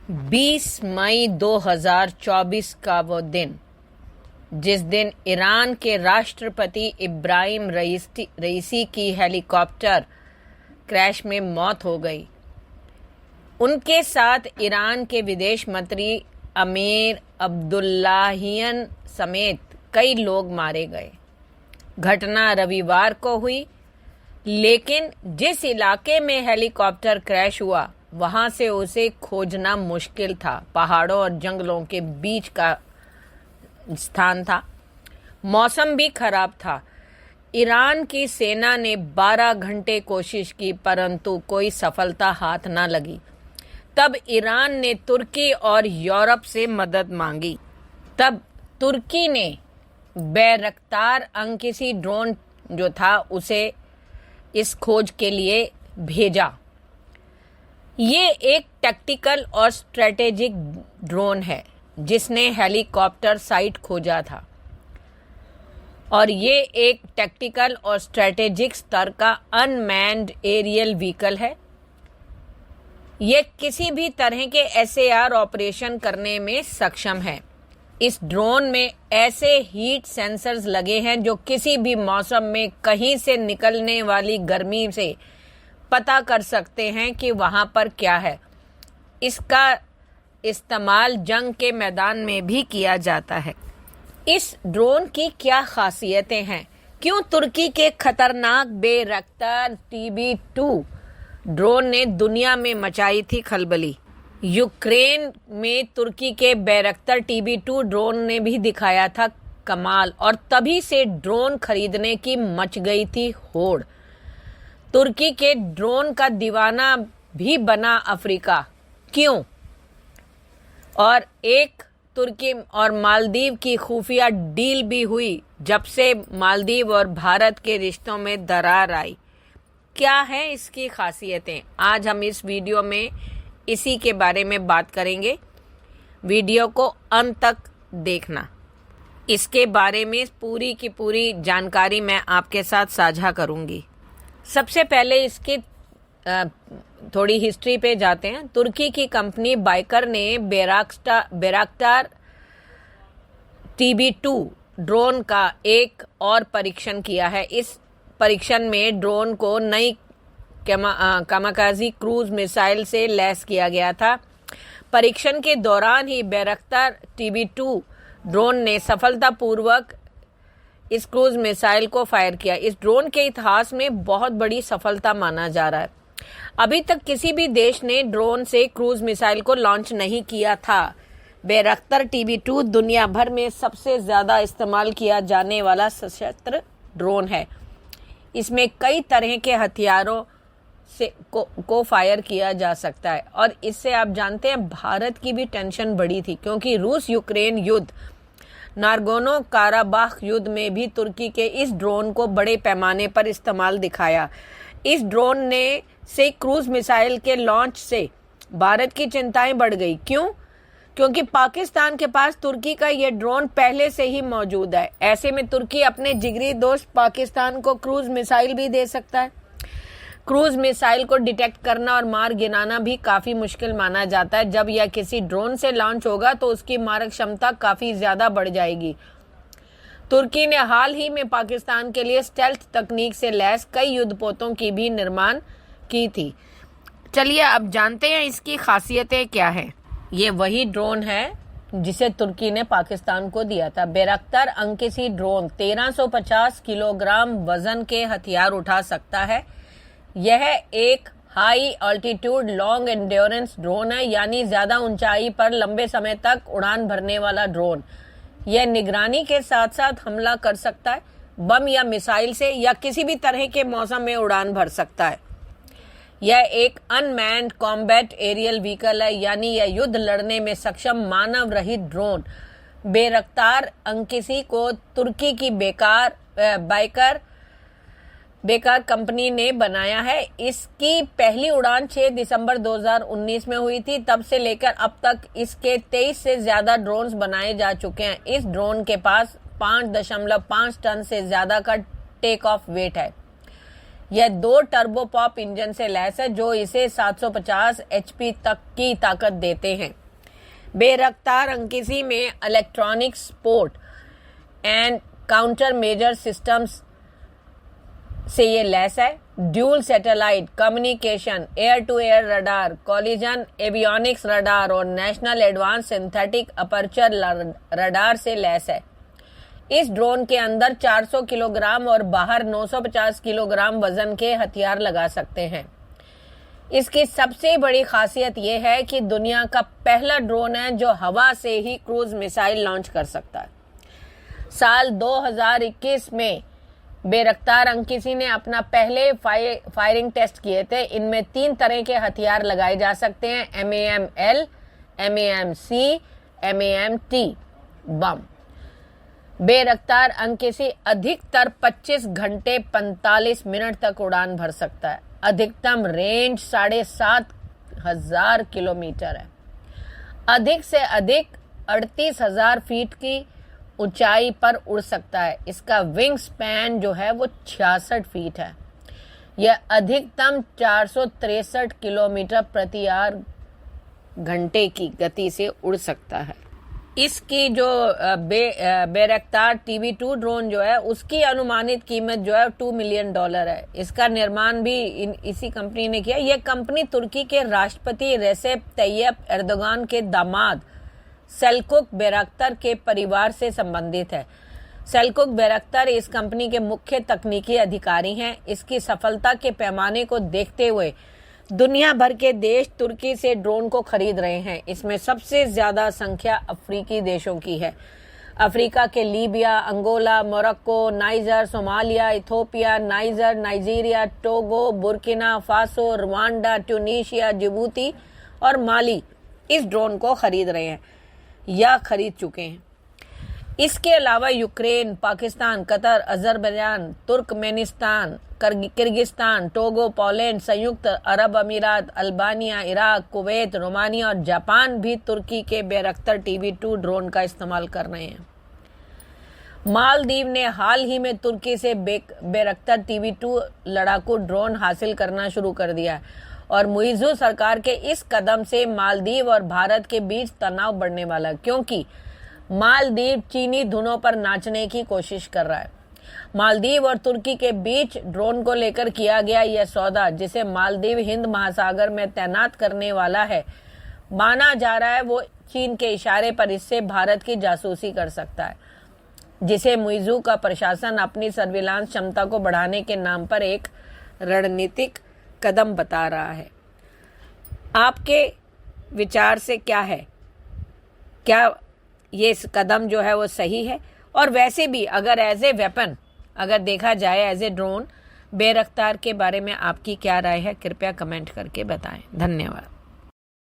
20 मई 2024 का वो दिन जिस दिन ईरान के राष्ट्रपति इब्राहिम रईसी की हेलीकॉप्टर क्रैश में मौत हो गई। उनके साथ ईरान के विदेश मंत्री अमीर अब्दुल्लाहियन समेत कई लोग मारे गए। घटना रविवार को हुई, लेकिन जिस इलाके में हेलीकॉप्टर क्रैश हुआ वहां से उसे खोजना मुश्किल था। पहाड़ों और जंगलों के बीच का स्थान था। मौसम भी खराब था। ईरान की सेना ने 12 घंटे कोशिश की, परंतु कोई सफलता हाथ न लगी। तब ईरान ने तुर्की और यूरोप से मदद मांगी। तब तुर्की ने बैरक्तार अंकिसी ड्रोन जो था उसे इस खोज के लिए भेजा। ये एक टैक्टिकल और स्ट्रेटेजिक ड्रोन है जिसने हेलीकॉप्टर साइट खोजा था, और ये एक टैक्टिकल और स्ट्रेटेजिक स्तर का अनमैन्ड एरियल व्हीकल है। ये किसी भी तरह के एसएआर ऑपरेशन करने में सक्षम है। इस ड्रोन में ऐसे हीट सेंसर्स लगे हैं जो किसी भी मौसम में कहीं से निकलने वाली गर्मी से पता कर सकते हैं कि वहां पर क्या है। इसका इस्तेमाल जंग के मैदान में भी किया जाता है। इस ड्रोन की क्या खासियतें हैं? क्यों तुर्की के खतरनाक बैरक्तार TB2 ड्रोन ने दुनिया में मचाई थी खलबली? यूक्रेन में तुर्की के बैरक्तार TB2 ड्रोन ने भी दिखाया था कमाल, और तभी से ड्रोन खरीदने की मच गई थी होड़। तुर्की के ड्रोन का दीवाना भी बना अफ्रीका। क्यों? और एक तुर्की और मालदीव की खुफिया डील भी हुई जब से मालदीव और भारत के रिश्तों में दरार आई। क्या है इसकी खासियतें? आज हम इस वीडियो में इसी के बारे में बात करेंगे। वीडियो को अंत तक देखना। इसके बारे में पूरी की पूरी जानकारी मैं आपके साथ साझा करूंगी। सबसे पहले इसकी थोड़ी हिस्ट्री पे जाते हैं। तुर्की की कंपनी बाइकर ने बैरक्तार TB2 ड्रोन का एक और परीक्षण किया है। इस परीक्षण में ड्रोन को नई कामाकाजी क्रूज मिसाइल से लैस किया गया था। परीक्षण के दौरान ही बैरक्तार TB2 ड्रोन ने सफलतापूर्वक इस क्रूज मिसाइल को फायर किया। इस ड्रोन के इतिहास में बहुत बड़ी सफलता माना जा रहा है। अभी तक किसी भी देश ने ड्रोन से क्रूज मिसाइल को लॉन्च नहीं किया था। बैरक्तार TB2 दुनिया भर में सबसे ज्यादा इस्तेमाल किया जाने वाला सशस्त्र ड्रोन है। इसमें कई तरह के हथियारों से को फायर किया जा सकता है, और इससे आप जानते हैं भारत की भी टेंशन बढ़ी थी, क्योंकि रूस यूक्रेन युद्ध, नागोर्नो काराबाख युद्ध में भी तुर्की के इस ड्रोन को बड़े पैमाने पर इस्तेमाल दिखाया। इस ड्रोन ने से क्रूज मिसाइल के लॉन्च से भारत की चिंताएं बढ़ गई। क्यों? क्योंकि पाकिस्तान के पास तुर्की का ये ड्रोन पहले से ही मौजूद है। ऐसे में तुर्की अपने जिगरी दोस्त पाकिस्तान को क्रूज मिसाइल भी दे सकता है। क्रूज मिसाइल को डिटेक्ट करना और मार गिराना भी काफी मुश्किल माना जाता है। जब यह किसी ड्रोन से लॉन्च होगा तो उसकी मारक क्षमता काफी ज्यादा बढ़ जाएगी। तुर्की ने हाल ही में पाकिस्तान के लिए स्टेल्थ तकनीक से लैस कई युद्धपोतों की भी निर्माण की थी। चलिए अब जानते हैं इसकी खासियतें क्या है। ये वही ड्रोन है जिसे तुर्की ने पाकिस्तान को दिया था। बैरक्तार अंकिसी ड्रोन 1350 किलोग्राम वजन के हथियार उठा सकता है। यह एक high altitude long endurance drone है, यानी ज्यादा ऊंचाई पर लंबे समय तक उड़ान भरने वाला ड्रोन। यह निगरानी के साथ साथ हमला कर सकता है, बम या मिसाइल से, या किसी भी तरह के मौसम में उड़ान भर सकता है। यह एक अनमैन्ड कॉम्बैट एरियल व्हीकल है, यानी यह युद्ध लड़ने में सक्षम मानव रहित ड्रोन। बैरक्तार अंकिसी को तुर्की की बाइकर कंपनी ने बनाया है। इसकी पहली उड़ान 6 दिसंबर 2019 में हुई थी। तब से लेकर अब तक इसके 23 से ज्यादा ड्रोन्स बनाए जा चुके हैं। इस ड्रोन के पास 5.5 टन से ज्यादा का टेक ऑफ वेट है। यह 2 टर्बोपॉप इंजन से लैस है जो इसे 750 HP तक की ताकत देते हैं। बेरफ्तार अंकिसी में electronic support and counter measure systems से ये लैस है। Dual satellite communication, air to air radar, collision avionics radar और national advance synthetic aperture radar से लैस है। इस ड्रोन के अंदर 400 किलोग्राम और बाहर 950 किलोग्राम वजन के हथियार लगा सकते हैं। इसकी सबसे बड़ी खासियत यह है कि दुनिया का पहला ड्रोन है जो हवा से ही क्रूज मिसाइल लॉन्च कर सकता है। साल 2021 में बेरफ्तार अंकिसी ने अपना पहले फायरिंग टेस्ट किए थे। इनमें 3 तरह के हथियार लगाए जा सकते हैं: MAM-L, MAM-C, MAM-T बम। बेरफ्तार अंकिसी अधिकतर 25 घंटे 45 मिनट तक उड़ान भर सकता है। अधिकतम रेंज 7,500 किलोमीटर है। अधिक से अधिक 38,000 फीट की ऊंचाई पर उड़ सकता है। इसका विंग स्पैन जो है वो 66 फीट है। यह अधिकतम 463 किलोमीटर प्रति घंटे की गति से उड़ सकता है। इसकी जो बेरफ्तार TB2 ड्रोन जो है उसकी अनुमानित कीमत जो है $2 मिलियन है। इसका निर्माण भी इसी कंपनी ने किया। यह कंपनी तुर्की के राष्ट्रपति रेसेप तैयप एर्दोगान के दामाद सेल्कुक बैरक्तार के परिवार से संबंधित है। सेल्कुक बैरक्तार इस कंपनी के मुख्य तकनीकी अधिकारी हैं। इसकी सफलता के पैमाने को देखते हुए दुनिया भर के देश तुर्की से ड्रोन को खरीद रहे हैं। इसमें सबसे ज्यादा संख्या अफ्रीकी देशों की है। अफ्रीका के Libya, Angola, Morocco, Niger, Somalia, Ethiopia, Niger, Nigeria, Togo, Burkina Faso, Rwanda, Tunisia, Djibouti और माली इस ड्रोन को खरीद रहे हैं या खरीद चुके हैं। इसके अलावा Ukraine, Pakistan, Qatar, Azerbaijan, Turkmenistan, Kyrgyzstan, Togo, Poland, संयुक्त अरब अमीरात, अल्बानिया, इराक, कुवैत, रोमानिया और जापान भी तुर्की के बेरख्तर TB2 ड्रोन का इस्तेमाल कर रहे हैं। मालदीव ने हाल ही में तुर्की से बेरख्तर TB2 लड़ाकू ड्रोन हासिल करना शुरू कर दिया और मुइज़्ज़ू सरकार के इस कदम से मालदीव और भारत के बीच तनाव बढ़ने वाला है, क्योंकि मालदीव चीनी धुनों पर नाचने की कोशिश कर रहा है। मालदीव और तुर्की के बीच ड्रोन को लेकर किया गया यह सौदा, जिसे मालदीव हिंद महासागर में तैनात करने वाला है, माना जा रहा है वो चीन के इशारे पर इससे भारत की जासूसी कर सकता है, जिसे मुइज़्ज़ू का प्रशासन अपनी सर्विलांस क्षमता को बढ़ाने के नाम पर एक रणनीतिक कदम बता रहा है। आपके विचार से क्या है? क्या ये कदम जो है वो सही है? और वैसे भी अगर एज ए वेपन अगर देखा जाए, एज ए ड्रोन बेरख्तार के बारे में आपकी क्या राय है? कृपया कमेंट करके बताएं। धन्यवाद।